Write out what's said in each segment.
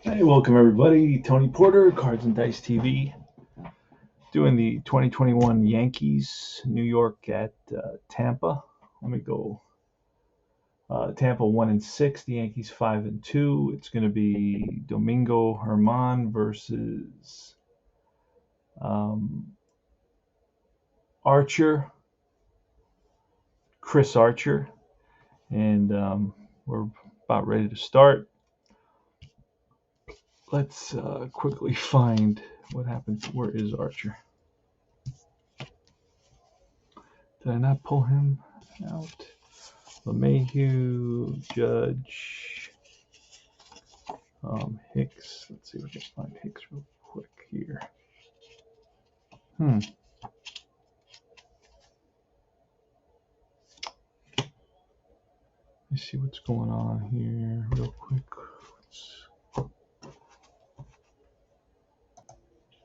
Hey, welcome everybody. Tony Porter, Cards and Dice TV, doing the 2021 Yankees, New York at Tampa. Let me go. Tampa 1-6, the Yankees 5-2. It's going to be Domingo Germán versus um, Archer, Chris Archer, and we're about ready to start. Let's quickly find what happened. Where is Archer? Did I not pull him out? LeMahieu, Judge, Hicks. Let's see if we can find Hicks real quick here. Let me see what's going on here real quick.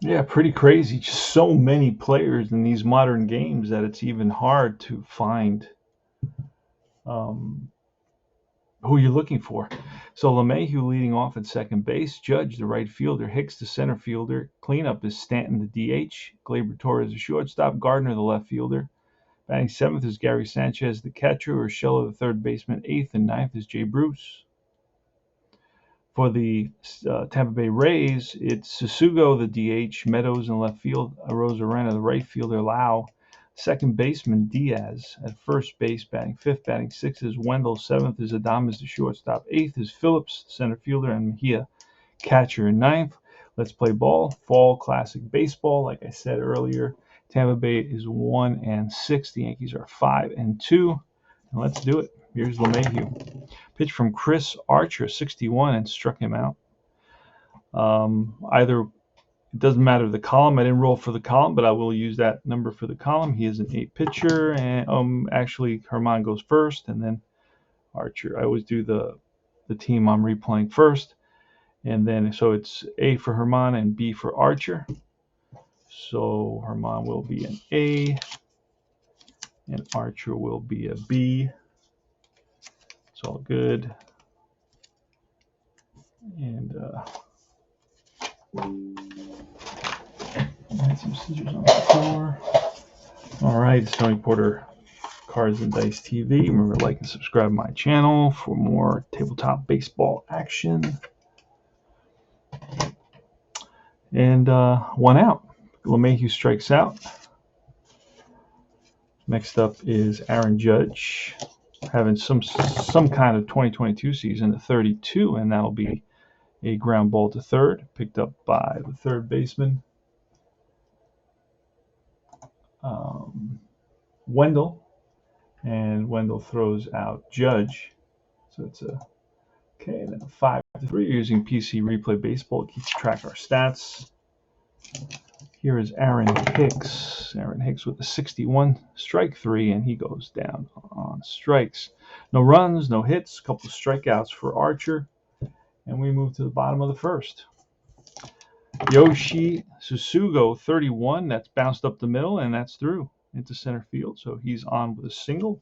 Yeah, pretty crazy. Just so many players in these modern games that it's even hard to find um, who you're looking for. So LeMahieu leading off at second base, Judge the right fielder, Hicks the center fielder, cleanup is Stanton the DH, Gleyber Torres the shortstop, Gardner the left fielder. Batting seventh is Gary Sanchez the catcher, Urshela the third baseman, eighth and ninth is Jay Bruce. For the Tampa Bay Rays, it's Susugo the DH, Meadows in left field, Arozarena the right fielder, Lau, second baseman Diaz at first base, batting fifth, batting sixth is Wendell, seventh is Adames the shortstop, eighth is Phillips center fielder, and Mejia catcher in ninth. Let's play ball. Fall classic baseball. Like I said earlier, Tampa Bay is 1-6. The Yankees are 5-2. And let's do it. Here's LeMahieu. Pitch from Chris Archer, 61, and struck him out. Either it doesn't matter the column. I didn't roll for the column, but I will use that number for the column. He is an 8 pitcher, and actually Germán goes first, and then Archer. I always do the team I'm replaying first. And then, so it's A for Germán and B for Archer. So Germán will be an A, and Archer will be a B. It's all good. And add some scissors on the floor. All right, it's Tony Porter, Cards and Dice TV. Remember to like and subscribe to my channel for more tabletop baseball action. And one out. LeMahieu strikes out. Next up is Aaron Judge, having some kind of 2022 season at 32, and that'll be a ground ball to third, picked up by the third baseman, Wendell, and Wendell throws out Judge. So it's okay. Then a 5-3 using PC Replay Baseball. It keeps track of our stats. Here is Aaron Hicks. Aaron Hicks with a 61, strike 3, and he goes down on strikes. No runs, no hits, a couple of strikeouts for Archer. And we move to the bottom of the first. Yoshi Susugo, 31. That's bounced up the middle, and that's through into center field. So he's on with a single.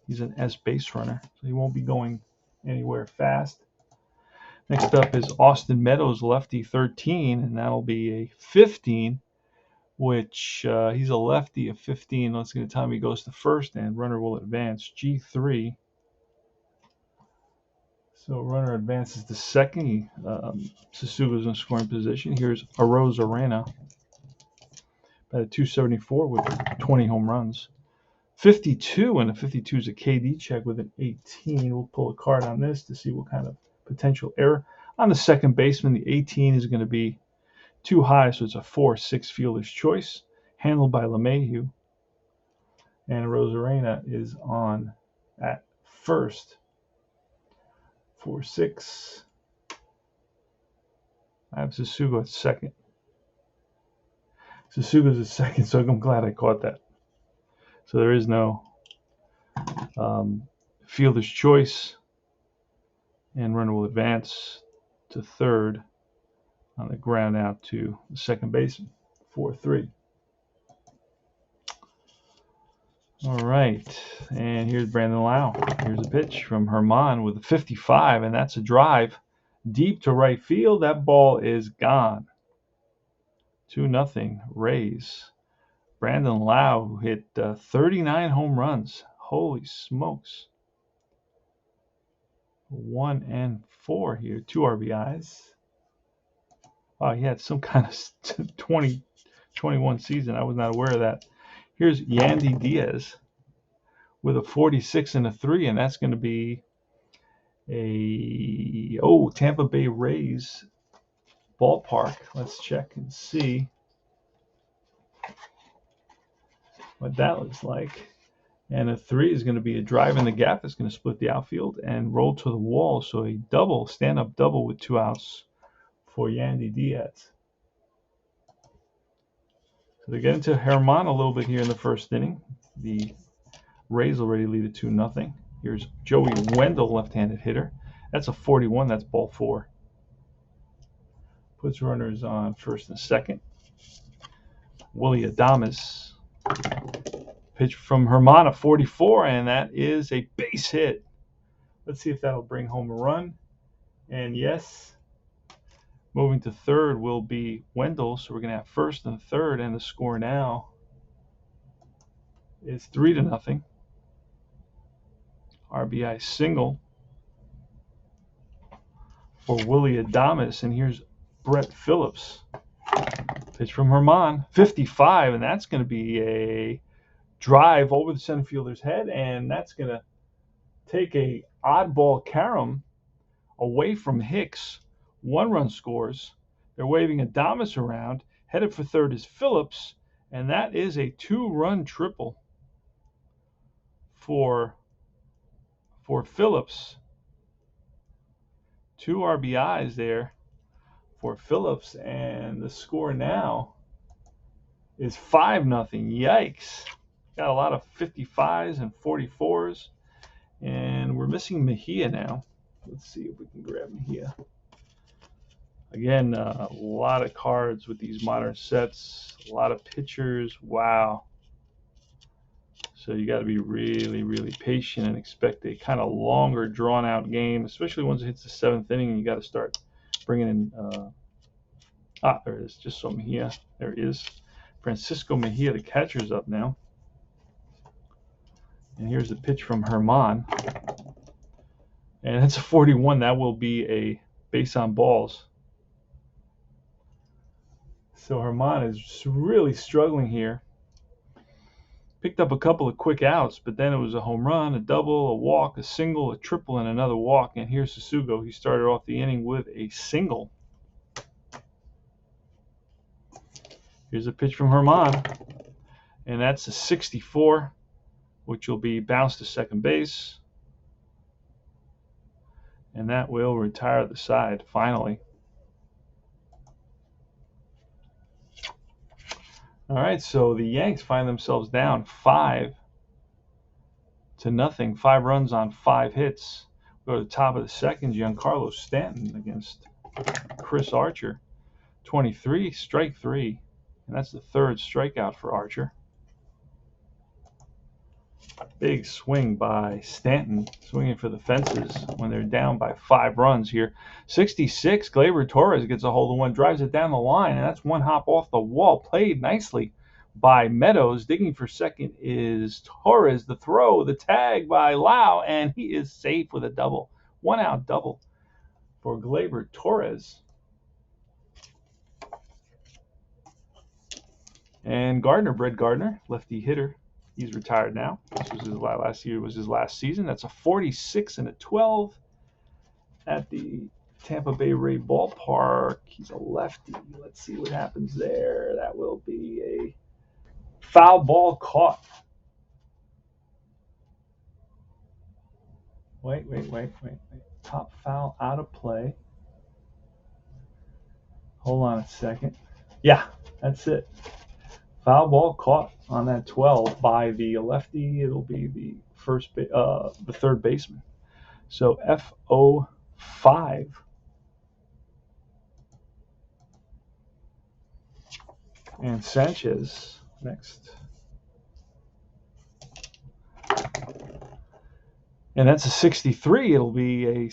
He's an S base runner, so he won't be going anywhere fast. Next up is Austin Meadows, lefty, 13, and that'll be a 15, which he's a lefty of 15. That's going to tell him he goes to first, and runner will advance. G3. So runner advances to second. Susugo's in scoring position. Here's Arozarena at a 274 with 20 home runs. 52, and a 52 is a KD check with an 18. We'll pull a card on this to see what kind of potential error. On the second baseman, the 18 is going to be too high, so it's a 4-6 fielder's choice, handled by LeMahieu. And Arozarena is on at first. 4-6. I have Susugo at second. Susugo's at second, so I'm glad I caught that. So there is no fielder's choice, and runner will advance to third on the ground out to the second baseman. 4-3. All right, and here's Brandon Lau. Here's a pitch from Germán with a 55, and that's a drive. deep to right field. That ball is gone. 2-0 Rays. Brandon Lau hit 39 home runs. Holy smokes. 1 and 4 here. 2 RBIs. Wow, he had some kind of 2021 season. I was not aware of that. Here's Yandy Diaz with a 46 and a 3, and that's going to be a Tampa Bay Rays ballpark. Let's check and see what that looks like. And a 3 is going to be a drive in the gap that's going to split the outfield and roll to the wall. So a double, stand-up double with 2 outs for Yandy Diaz. So they get into Herman a little bit here in the first inning. The Rays already lead it 2-0. Here's Joey Wendell, left-handed hitter. That's a 41. That's ball 4. Puts runners on first and second. Willie Adames. Pitch from Herman, a 44, and that is a base hit. Let's see if that'll bring home a run. And yes, moving to third will be Wendell. So we're going to have first and third, and the score now is 3-0. RBI single for Willie Adames. And here's Brett Phillips. Pitch from Herman, 55, and that's going to be a drive over the center fielder's head, and that's going to take a oddball carom away from Hicks. 1 run scores. They're waving Adames around. Headed for third is Phillips, and that is a 2-run triple for Phillips. 2 RBIs there for Phillips, and the score now is 5-0. Yikes. Got a lot of 55s and 44s, and we're missing Mejia now. Let's see if we can grab Mejia. Again, a lot of cards with these modern sets, a lot of pitchers. Wow. So you got to be really, really patient and expect a kind of longer, drawn-out game, especially once it hits the 7th inning and you got to start bringing in there it is. Just so Mejia. There it is. Francisco Mejia, the catcher's up now. And here's the pitch from Herman. And it's a 41. That will be a base on balls. So Herman is really struggling here. Picked up a couple of quick outs, but then it was a home run, a double, a walk, a single, a triple, and another walk. And here's Sasugo. He started off the inning with a single. Here's a pitch from Herman. And that's a 64, which will be bounced to second base. And that will retire the side, finally. All right, so the Yanks find themselves down 5-0. 5 runs on 5 hits. Go to the top of the second, Giancarlo Stanton against Chris Archer. 23, strike 3. And that's the 3rd strikeout for Archer. Big swing by Stanton, swinging for the fences when they're down by 5 runs here. 66, Gleyber Torres gets a hold of one, drives it down the line, and that's one hop off the wall. Played nicely by Meadows. Digging for second is Torres. The throw, the tag by Lau, and he is safe with a double. 1-out double for Gleyber Torres. And Gardner, Brett Gardner, lefty hitter. He's retired now. This was last year was his last season. That's a 46 and a 12 at the Tampa Bay Ray ballpark. He's a lefty. Let's see what happens there. That will be a foul ball caught. Wait. Top foul out of play. Hold on a second. Yeah, that's it. Foul ball caught on that 12 by the lefty. It'll be the third baseman. So FO5. And Sanchez next. And that's a 63. It'll be a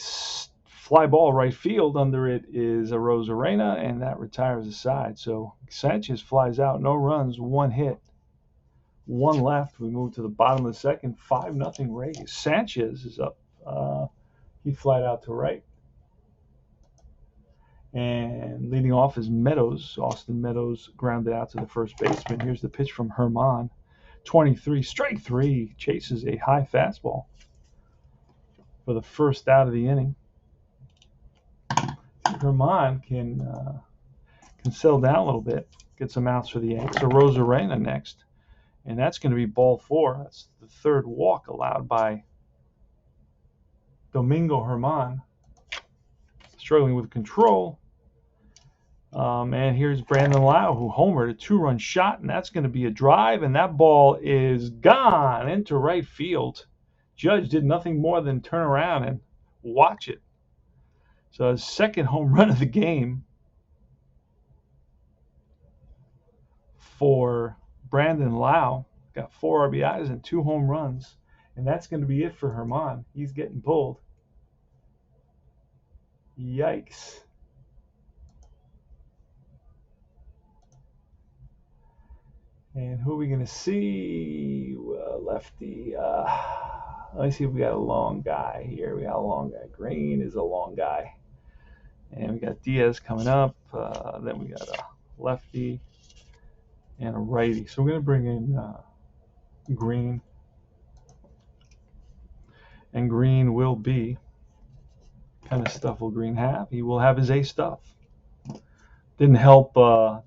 Fly ball right field. Under it is a Rosarena, and that retires the side. So Sanchez flies out, no runs, one hit, one left. We move to the bottom of the second, 5-0 Rays. Sanchez is up. He flied out to right. And leading off is Meadows. Austin Meadows grounded out to the first baseman. Here's the pitch from Herman. 23, strike three. Chases a high fastball for the first out of the inning. Herman can settle down a little bit, get some outs for the Yankees. So Rosarena next. And that's going to be ball four. That's the third walk allowed by Domingo Herman. Struggling with control. And here's Brandon Lau, who homered a 2-run shot, and that's going to be a drive, and that ball is gone into right field. Judge did nothing more than turn around and watch it. So his second home run of the game for Brandon Lau. Got 4 RBIs and 2 home runs, and that's going to be it for Herman. He's getting pulled. Yikes. And who are we going to see? Lefty. Let me see if we got a long guy here. We got a long guy. Green is a long guy. And we got Diaz coming up. Then we got a lefty and a righty. So we're going to bring in Green. And Green will be, what kind of stuff will Green have? He will have his A stuff. Didn't help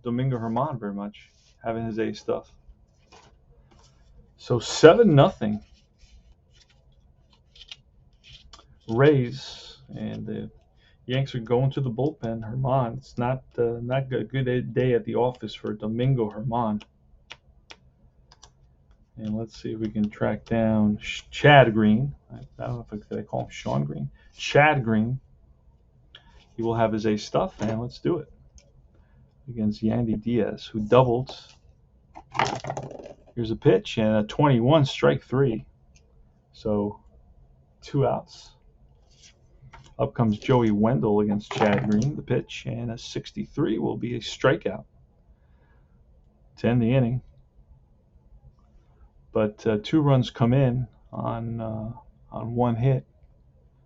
Domingo Herman very much, having his A stuff. So 7-0 Rays, and the Yanks are going to the bullpen. Herman, it's not a good day at the office for Domingo Herman. And let's see if we can track down Chad Green. I don't know if I call him Sean Green. Chad Green. He will have his A stuff, and let's do it against Yandy Diaz, who doubled. Here's a pitch and a 21, strike 3. So 2 outs. Up comes Joey Wendell against Chad Green. The pitch and a 63 will be a strikeout to end the inning. But 2 runs come in on 1 hit,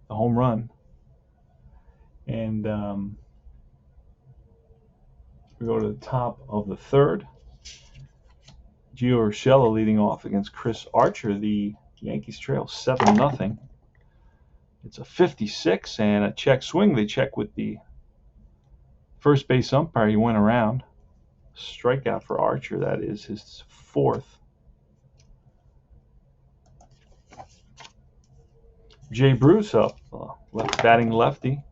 the home run. And we go to the top of the third. Gio Urshela leading off against Chris Archer. The Yankees trail 7-0. It's a 56 and a check swing. They check with the first base umpire. He went around. Strikeout for Archer. That is his 4th. Jay Bruce up, batting lefty.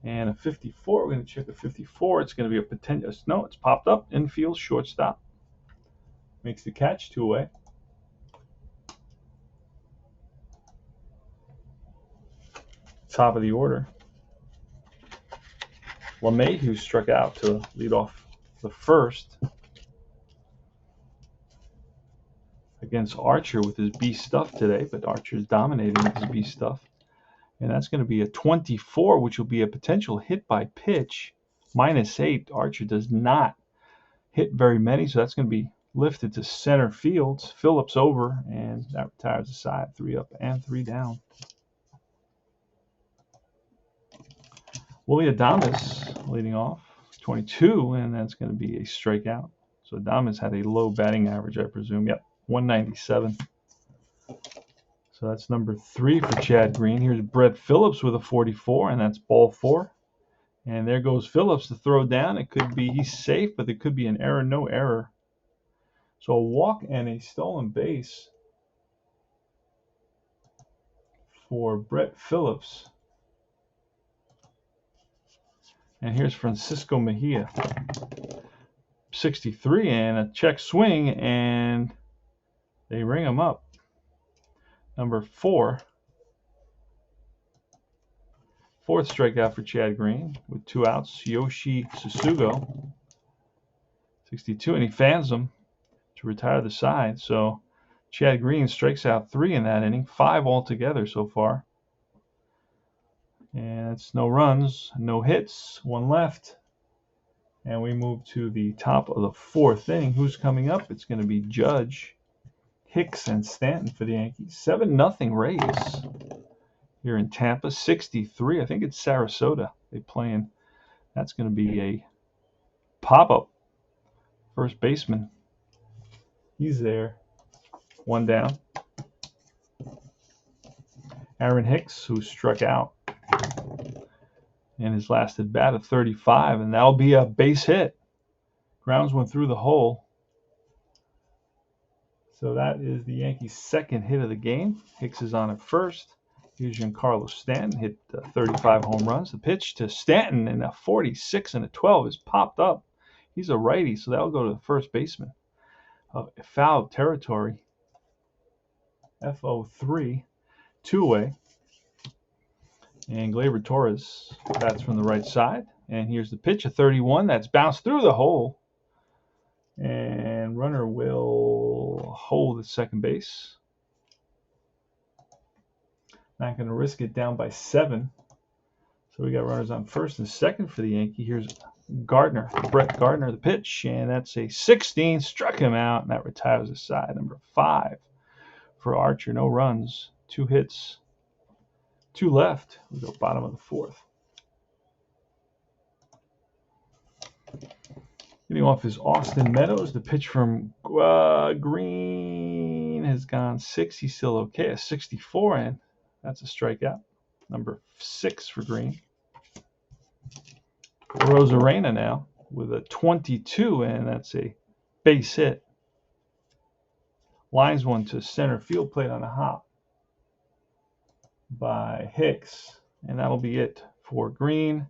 And a 54. We're going to check a 54. It's going to be a potential. No, it's popped up. Infield, shortstop. Makes the catch, 2 away. Top of the order. LeMay, who struck out to lead off the first against Archer with his B stuff today, but Archer's dominating with his B stuff. And that's going to be a 24, which will be a potential hit by pitch. -8. Archer does not hit very many, so that's going to be lifted to center field. Phillips over, and that retires the side. 3 up and 3 down. Willie Adames leading off, 22, and that's going to be a strikeout. So Adames had a low batting average, I presume. Yep, 197. So that's number 3 for Chad Green. Here's Brett Phillips with a 44, and that's ball 4. And there goes Phillips to throw down. It could be, he's safe, but there could be an error, no error. So a walk and a stolen base for Brett Phillips. And here's Francisco Mejia, 63, and a check swing, and they ring him up. Number 4. 4th strikeout for Chad Green with 2 outs. Yoshi Susugo, 62, and he fans him to retire the side. So Chad Green strikes out 3 in that inning, 5 altogether so far. And it's no runs, no hits, one left. And we move to the top of the fourth inning. Who's coming up? It's going to be Judge, Hicks, and Stanton for the Yankees. 7-0 Rays here in Tampa. 63. I think it's Sarasota they playing. That's going to be a pop-up. First baseman. He's there. One down. Aaron Hicks, who struck out in his last at bat at 35, and that'll be a base hit. Grounds went through the hole. So that is the Yankees' second hit of the game. Hicks is on at first. Here's Giancarlo Stanton, hit 35 home runs. The pitch to Stanton in a 46 and a 12 is popped up. He's a righty, so that'll go to the first baseman. Foul territory. FO3, two-away. And Gleyber Torres bats from the right side. And here's the pitch, a 31. That's bounced through the hole. And runner will hold at second base. Not going to risk it, down by 7. So we got runners on first and second for the Yankee. Here's Gardner, Brett Gardner, the pitch. And that's a 16. Struck him out, and that retires the side. Number 5 for Archer. No runs, 2 hits. 2 left. We go bottom of the fourth. Getting off is Austin Meadows. The pitch from Green has gone 6. He's still okay. A 64, and that's a strikeout. Number 6 for Green. Rosarena now with a 22, and that's a base hit. Lines one to center field, plate on a hop by Hicks, and that'll be it for Green.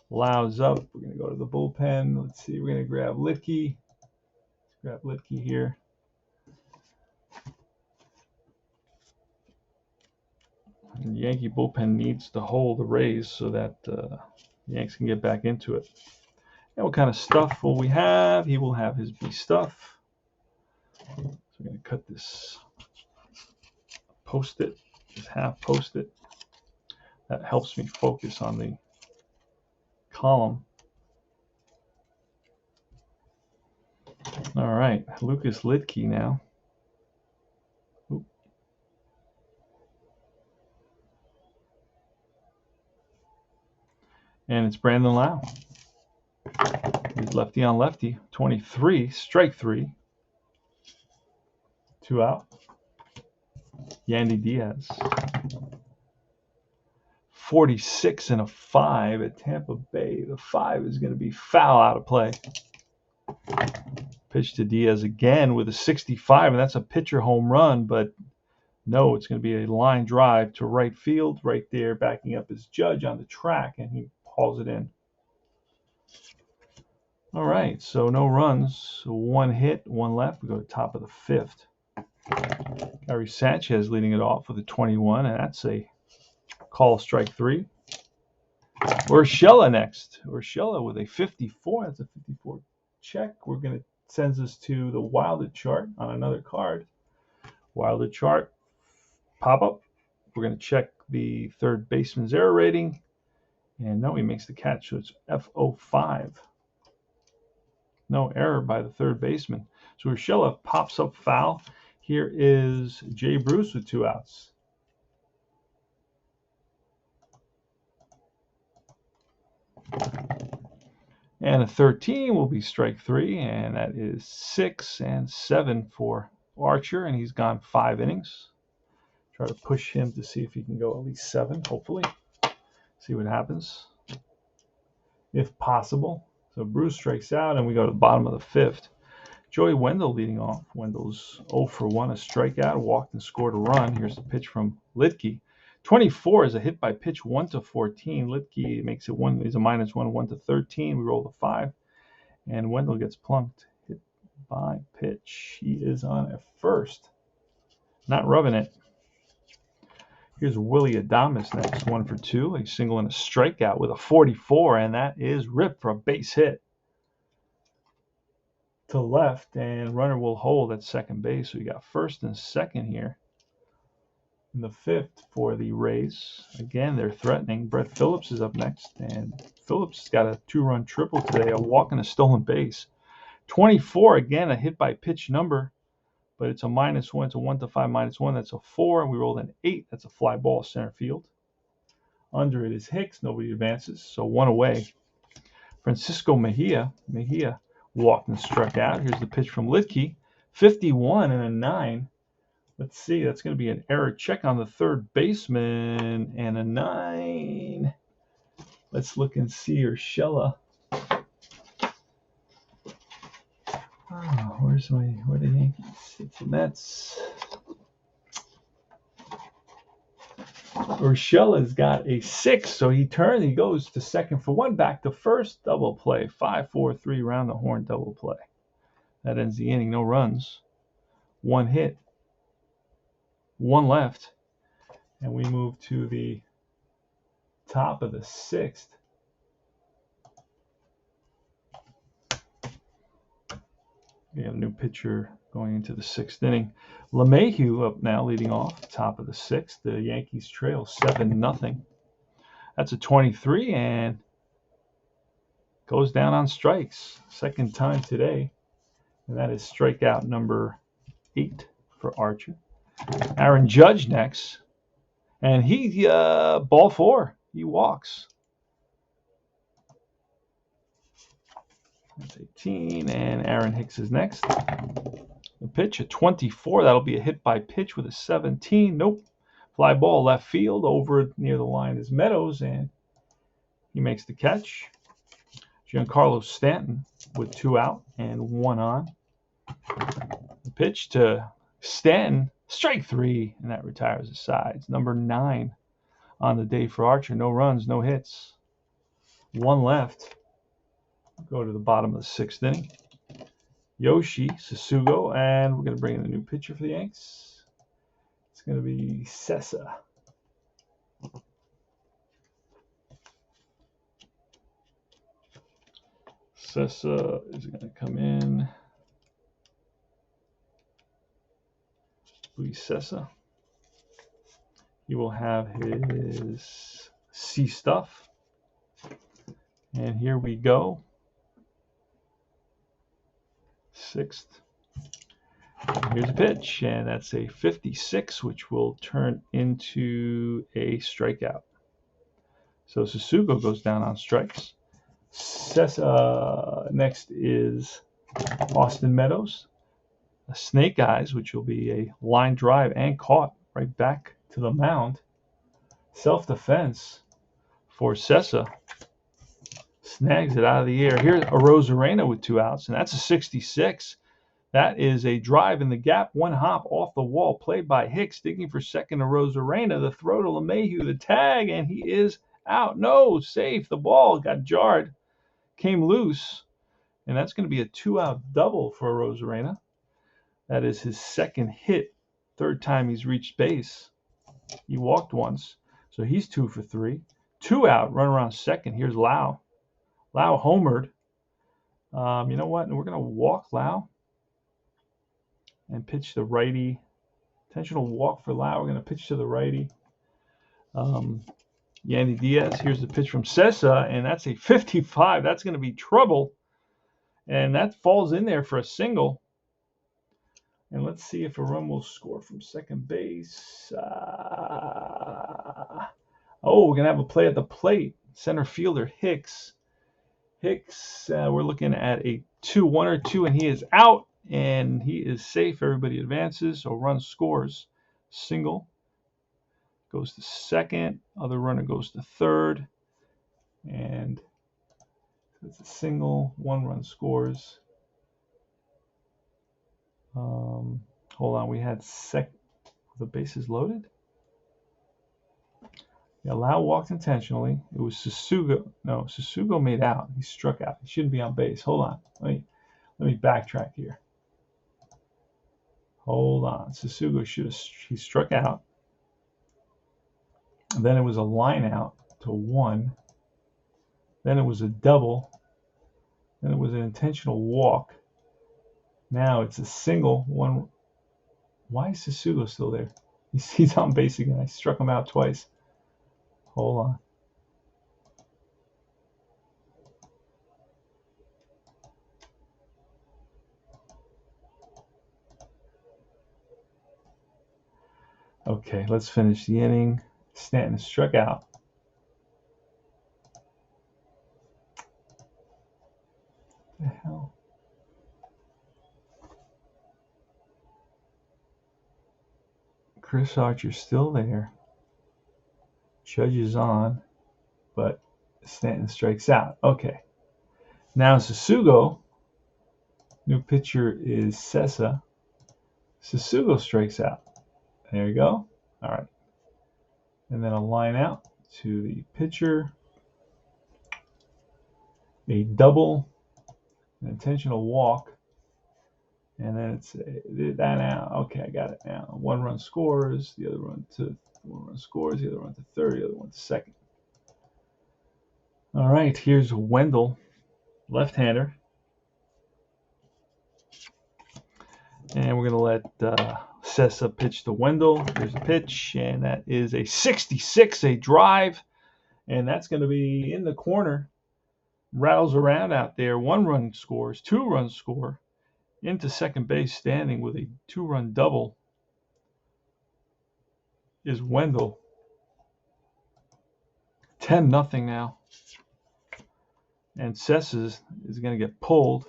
Lau's up. We're going to go to the bullpen. Let's see. We're going to grab Litke. Let's grab Litke here. And the Yankee bullpen needs to hold the Rays so that the Yanks can get back into it. And what kind of stuff will we have? He will have his B stuff. So we're going to cut this Post-it, just half Post-it. That helps me focus on the column. All right, Lucas Litke now. Oop. And it's Brandon Lau. He's lefty on lefty. 23, strike 3. 2 out. Yandy Diaz. 46 and a 5 at Tampa Bay. The 5 is going to be foul, out of play. Pitch to Diaz again with a 65, and that's a pitcher home run, but no, it's going to be a line drive to right field. Right there, backing up is Judge on the track, and he hauls it in. All right, so no runs, 1 hit, 1 left. We go to top of the 5th. Gary Sanchez leading it off with a 21, and that's a call, strike 3. Urshela next. Urshela with a 54. That's a 54 check. We're going to send us to the Wilder chart on another card. Wilder chart, pop up. We're going to check the third baseman's error rating. And no, he makes the catch, so it's FO5. No error by the third baseman. So Urshela pops up foul. Here is Jay Bruce with 2 outs. And a 13 will be strike 3, and that is 6 and 7 for Archer, and he's gone 5 innings. Try to push him to see if he can go at least 7, hopefully. See what happens, if possible. So Bruce strikes out, and we go to the bottom of the 5th. Joey Wendell leading off. Wendell's 0 for 1, a strikeout, walked and scored a run. Here's the pitch from Litke. 24 is a hit by pitch, 1 to 14. Litke makes it 1. He's a -1, 1 to 13. We roll the 5, and Wendell gets plunked. Hit by pitch. He is on at first, not rubbing it. Here's Willie Adames next, 1 for 2, a single and a strikeout with a 44, and that is ripped for a base hit to left, and runner will hold at second base. So we got first and second here. in the 5th for the Rays. Again, they're threatening. Brett Phillips is up next, and Phillips got a 2-run triple today, a walk and a stolen base. 24, again, a hit by pitch number, but it's a -1. It's a 1 to 5 -1. That's a 4, and we rolled an 8. That's a fly ball center field. Under it is Hicks. Nobody advances, so 1 away. Francisco Mejia walked and struck out. Here's the pitch from Litke. 51 and a 9. Let's see, that's going to be an error check on the third baseman and a 9. Let's look and see Urshela. Oh, where are the Yankees? It's the Mets. Urshela's got a 6, so he goes to second for 1, back to first, double play, 5-4-3 round the horn double play. That ends the inning, no runs, 1 hit, 1 left, and we move to the top of the 6th. We have a new pitcher going into the 6th inning. LeMahieu up now, leading off, top of the 6th. The Yankees trail 7-0. That's a 23 and goes down on strikes. Second time today, and that is strikeout number 8 for Archer. Aaron Judge next, and he ball 4. He walks. That's 18, and Aaron Hicks is next. The pitch, a 24. That'll be a hit by pitch with a 17. Nope. Fly ball left field. Over near the line is Meadows, and he makes the catch. Giancarlo Stanton with 2 out and 1 on. The pitch to Stanton, strike 3, and that retires the sides. Number 9 on the day for Archer. No runs, no hits. 1 left. Go to the bottom of the 6th inning. Yoshi Sasugo, and we're going to bring in a new pitcher for the Yanks. It's going to be Sessa. Sessa is going to come in. Luis Sessa. He will have his C stuff. And here we go. 6th. Here's a pitch, and that's a 56, which will turn into a strikeout. So Sasugo goes down on strikes. Next is Austin Meadows. A snake eyes, which will be a line drive and caught right back to the mound. Self-defense for Sessa. Snags it out of the air. Here's Arozarena with 2 outs, and that's a 66. That is a drive in the gap, 1 hop off the wall, played by Hicks, digging for second to Arozarena. The throw to LeMahieu, the tag, and he is out. No, safe. The ball got jarred, came loose, and that's going to be a 2-out double for Arozarena. That is his 2nd hit, 3rd time he's reached base. He walked once, so he's 2 for 3. 2 out, run around second. Here's Lau. Lau homered. You know what? We're going to walk Lau and pitch the righty. Intentional walk for Lau. We're going to pitch to the righty. Yandy Diaz. Here's the pitch from Sessa, and that's a 55. That's going to be trouble. And that falls in there for a single. And let's see if a run will score from second base. We're going to have a play at the plate. Center fielder Hicks. We're looking at a 2-1 or 2, and he is out, and he is safe. Everybody advances, so run scores. Single goes to second. Other runner goes to third. And it's a single. 1 run scores. Hold on. We had the bases loaded. Yeah, Lau walked intentionally. It was Sasugo. No, Sasugo made out. He struck out. He shouldn't be on base. Hold on. Let me backtrack here. Hold on. Sasugo he struck out. And then it was a line out to 1. Then it was a double. Then it was an intentional walk. Now it's a single. 1. Why is Sasugo still there? He's on base again. I struck him out twice. Hold on. Okay, let's finish the inning. Stanton struck out. What the hell? Chris Archer's still there. Judge is on, but Stanton strikes out. Okay. Now Sasugo. New pitcher is Sessa. Sasugo strikes out. There you go. All right. And then a line out to the pitcher. A double, an intentional walk. And then it's that now. Okay, I got it now. One run scores, the other run to one run scores, the other run to third, the other one to second. All right, here's Wendell, left-hander. And we're going to let Sessa pitch to Wendell. Here's the pitch, and that is a 66, a drive. And that's going to be in the corner. Rattles around out there. One run scores, two runs score. Into second base standing with a two-run double is Wendell. 10-0 now. And Sessa is going to get pulled.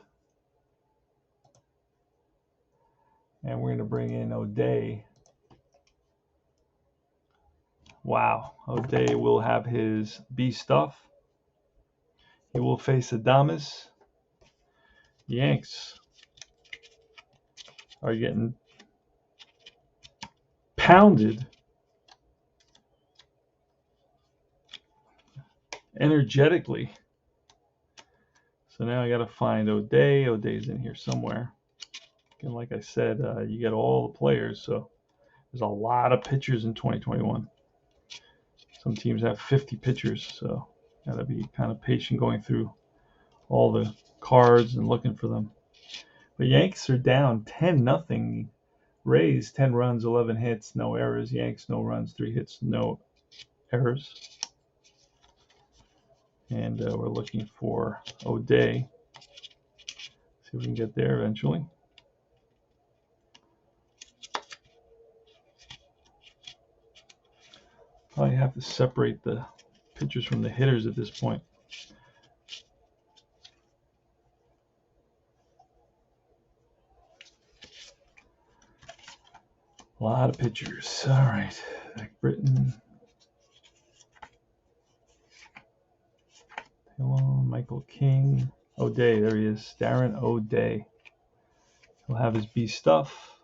And we're going to bring in O'Day. Wow. O'Day will have his B stuff. He will face Adames. Yanks are getting pounded energetically. So now I got to find O'Day. O'Day's in here somewhere. And like I said, you get all the players, so there's a lot of pitchers in 2021. Some teams have 50 pitchers, so got to be kind of patient going through all the cards and looking for them. The Yankees are down 10-0. Rays 10 runs, 11 hits, no errors. Yanks no runs, 3 hits, no errors. And we're looking for O'Day. See if we can get there eventually. Probably have to separate the pitchers from the hitters at this point. A lot of pitchers. All right. Zach Britton. Hello, Michael King. O'Day. There he is. Darren O'Day. He'll have his B stuff.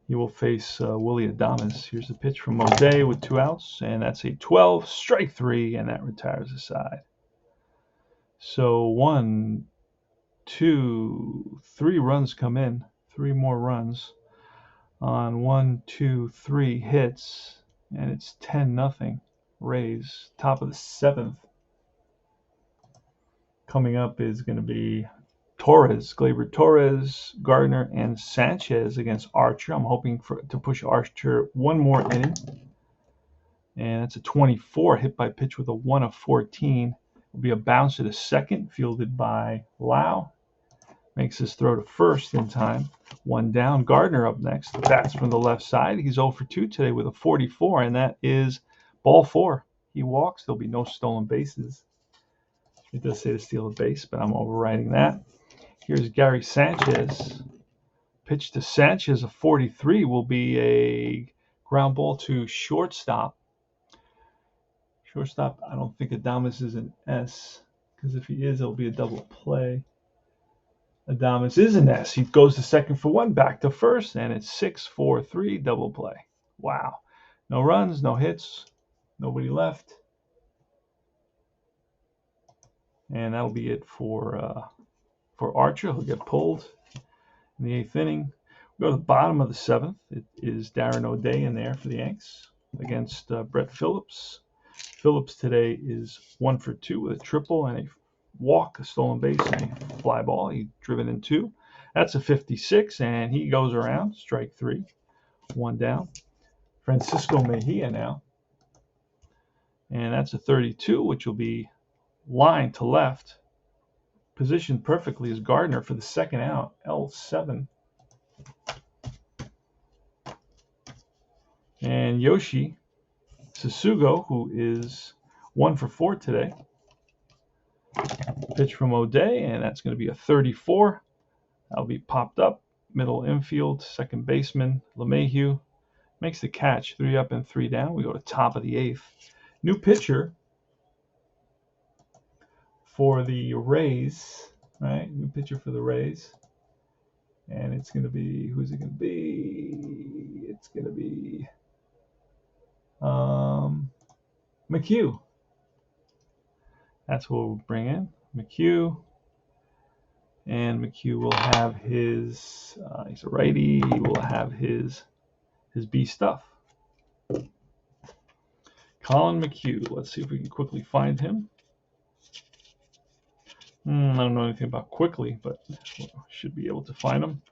He will face Willie Adames. Here's the pitch from O'Day with 2 outs, and that's a 12, strike 3, and that retires the side. So 1, 2, 3 runs come in, 3 more runs on 1, 2, 3 hits, and it's 10-0. Rays, top of the 7th. Coming up is going to be Torres, Gleyber Torres, Gardner, and Sanchez against Archer. I'm hoping to push Archer one more inning. And it's a 24, hit by pitch with a 1 of 14. Will be a bounce to the second, fielded by Lau. Makes his throw to first in time. 1 down. Gardner up next. Bats from the left side. He's 0 for 2 today with a 44, and that is ball 4. He walks. There'll be no stolen bases. It does say to steal a base, but I'm overriding that. Here's Gary Sanchez. Pitch to Sanchez, a 43, will be a ground ball to shortstop. Shortstop, I don't think Adames is an S, because if he is, it'll be a double play. Adames is an S. He goes to second for 1, back to first, and it's 6-4-3, double play. Wow. No runs, no hits, nobody left. And that'll be it for Archer. He'll get pulled in the 8th inning. We go to the bottom of the 7th. It is Darren O'Day in there for the Yanks against Brett Phillips. Phillips today is 1 for 2 with a triple and a walk, a stolen base, and a fly ball. He's driven in 2. That's a 56, and he goes around. Strike 3, 1 down. Francisco Mejia now. And that's a 32, which will be line to left. Positioned perfectly as Gardner for the second out, L7. And Yoshi Sasugo, who is 1 for 4 today. Pitch from O'Day, and that's going to be a 34. That'll be popped up. Middle infield, second baseman LeMahieu makes the catch. 3 up and 3 down. We go to top of the 8th. New pitcher for the Rays, right? New pitcher for the Rays. And it's going to be, who's it going to be? It's going to be McHugh. That's what we'll bring in, McHugh. And McHugh will have his, he's a righty, he will have his B stuff. Colin McHugh, let's see if we can quickly find him. I don't know anything about quickly, but should be able to find him.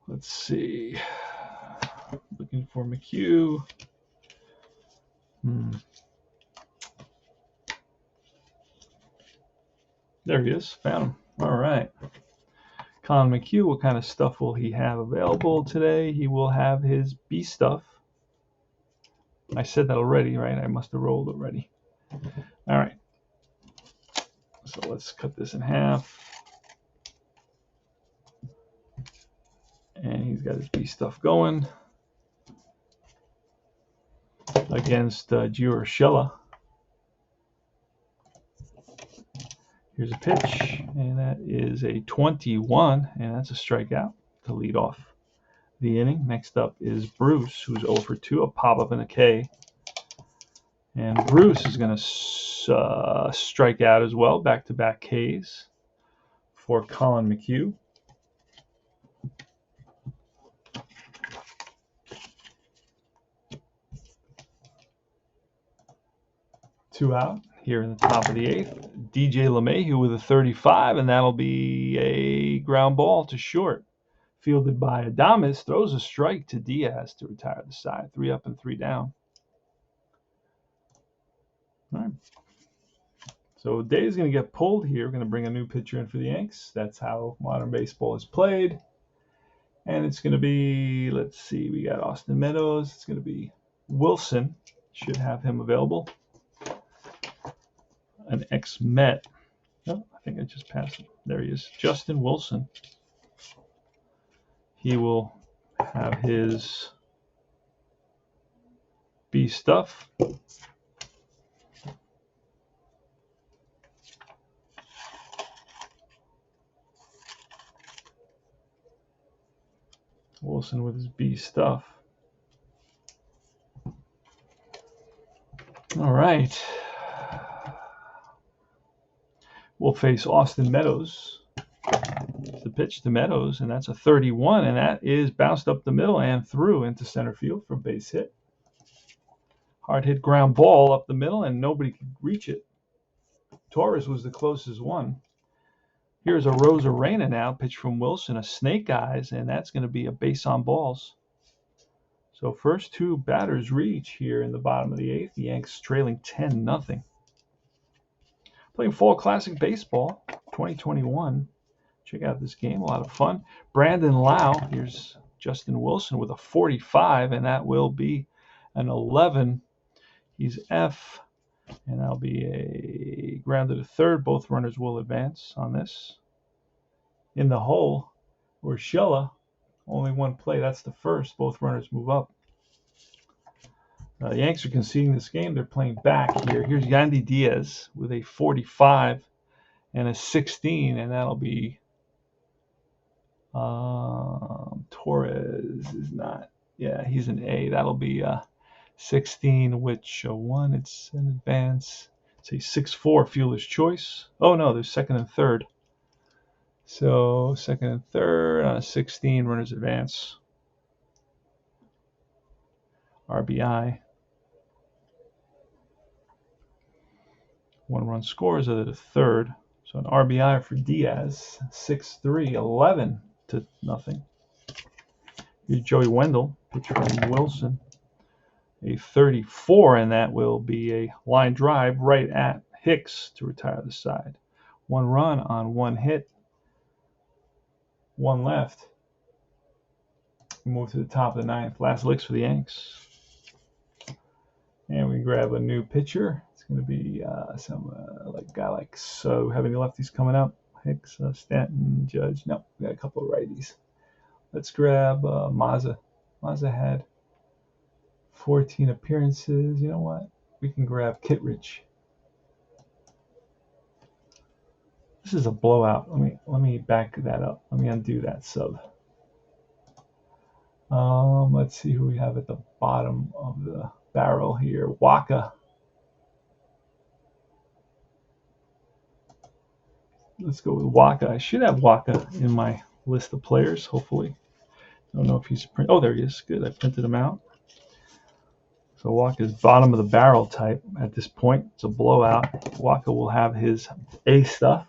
Let's see. Looking for McHugh. There he is. Found him. All right. Colin McHugh, what kind of stuff will he have available today? He will have his B stuff. I said that already, right? I must have rolled already. All right. So let's cut this in half. And he's got his B stuff going against Gio Urshela. Here's a pitch, and that is a 21, and that's a strikeout to lead off the inning. Next up is Bruce, who's 0 for 2, a pop-up and a K. And Bruce is going to strike out as well, back-to-back Ks for Colin McHugh. Two out here in the top of the 8th. DJ LeMahieu with a 35, and that'll be a ground ball to short. Fielded by Adames, throws a strike to Diaz to retire the side. 3 up and 3 down. All right. So Day's going to get pulled here. We're going to bring a new pitcher in for the Yanks. That's how modern baseball is played. And it's going to be, let's see, we got Austin Meadows. It's going to be Wilson. Should have him available. An ex-Met. Oh, I think I just passed him. There he is. Justin Wilson. He will have his B stuff. Wilson with his B stuff. All right. We'll face Austin Meadows. It's the pitch to Meadows, and that's a 31, and that is bounced up the middle and through into center field for base hit. Hard hit ground ball up the middle, and nobody could reach it. Torres was the closest one. Here's a Rosarena now, pitch from Wilson, a snake eyes, and that's going to be a base on balls. So first two batters reach here in the bottom of the 8th. The Yanks trailing 10-0. Playing Fall Classic Baseball 2021. Check out this game, a lot of fun. Brandon Lau, here's Justin Wilson with a 45, and that will be an 11. He's F, and that'll be a grounded to third. Both runners will advance on this. In the hole, Urshela, only one play. That's the first. Both runners move up. The Yanks are conceding this game. They're playing back here. Here's Yandy Diaz with a 45 and a 16, and that'll be Torres is not. Yeah, he's an A. That'll be 16, which 1, it's an advance. Say 6-4, fielder's choice. Oh no, there's second and third. So second and third on a 16, runner's advance. RBI. 1 run scores out of the third. So an RBI for Diaz. 6-3, 11-0. Here's Joey Wendell, pitch from Wilson. A 34, and that will be a line drive right at Hicks to retire the side. 1 run on 1 hit. 1 left. We move to the top of the 9th. Last licks for the Yanks. And we grab a new pitcher. It's going to be some guy like so. Have any lefties coming up? Hicks, Stanton, Judge. No, we got a couple of righties. Let's grab Mazza. Mazza had 14 appearances. You know what? We can grab Kittredge. This is a blowout. Let me back that up. Let me undo that sub. Let's see who we have at the bottom of the barrel here. Waka. Let's go with Waka. I should have Waka in my list of players, hopefully. I don't know if he's print. Oh, there he is. Good. I printed him out. So Waka's bottom of the barrel type at this point. It's a blowout. Waka will have his A stuff.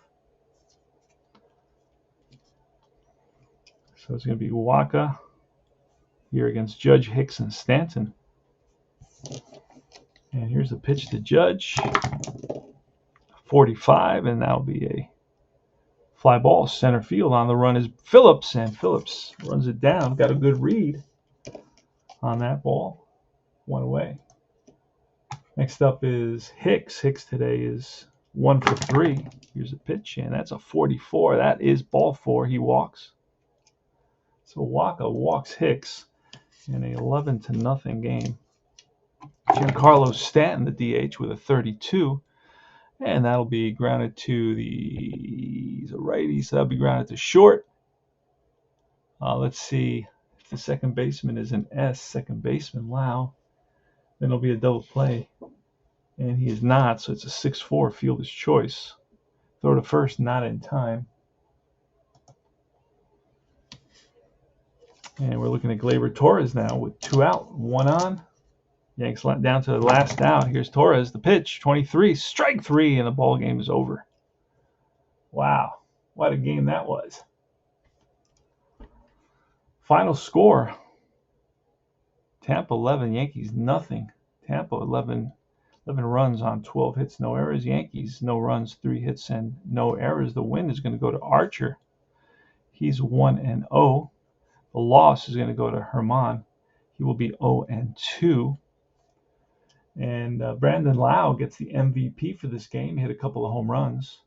So it's going to be Waka here against Judge, Hicks, and Stanton. And here's the pitch to Judge. 45, and that'll be a fly ball center field. On the run is Phillips, and Phillips runs it down. Got a good read on that ball. 1 away. Next up is Hicks. Hicks today is 1 for 3. Here's a pitch, and that's a 44. That is ball 4. He walks. So Waka walks Hicks in a 11-0 game. Giancarlo Stanton, the DH, with a 32. And that'll be grounded to he's a righty, so that'll be grounded to short. Let's see if the second baseman is an S, second baseman, Lau. Then it'll be a double play. And he is not, so it's a 6-4 fielder's choice. Throw to first, not in time. And we're looking at Gleyber Torres now with 2 out, 1 on. Yanks down to the last out. Here's Torres, the pitch, 23, strike 3, and the ball game is over. Wow, what a game that was. Final score, Tampa 11, Yankees nothing. Tampa 11 runs on 12 hits, no errors. Yankees, no runs, 3 hits, and no errors. The win is going to go to Archer. He's 1-0. The loss is going to go to Herman. He will be 0-2. And Brandon Lau gets the MVP for this game. He hit a couple of home runs.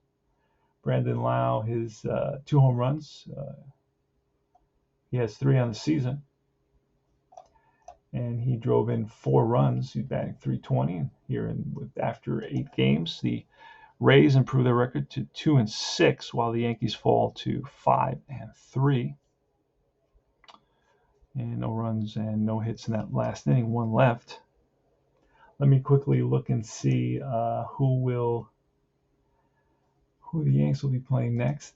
Brandon Lau, his 2 home runs. He has 3 on the season. And he drove in 4 runs. He's batting .320 here after 8 games. The Rays improve their record to 2-6, while the Yankees fall to 5-3. And no runs and no hits in that last inning. 1 left. Let me quickly look and see who the Yanks will be playing next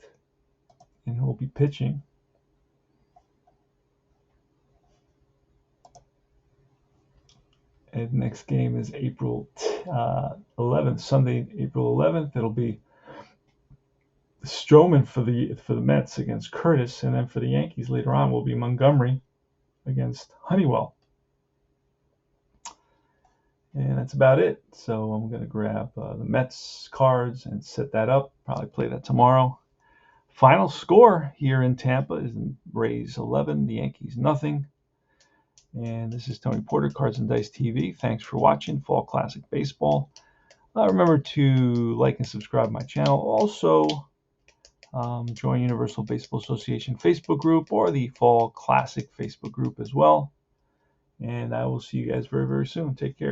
and who will be pitching. And next game is April 11th, Sunday, April 11th. It'll be Stroman for the Mets against Curtis, and then for the Yankees later on will be Montgomery against Honeywell. And that's about it. So I'm going to grab the Mets cards and set that up. Probably play that tomorrow. Final score here in Tampa is Rays 11, the Yankees nothing. And this is Tony Porter, Cards and Dice TV. Thanks for watching Fall Classic Baseball. Remember to like and subscribe to my channel. Also, join Universal Baseball Association Facebook group or the Fall Classic Facebook group as well. And I will see you guys very, very soon. Take care.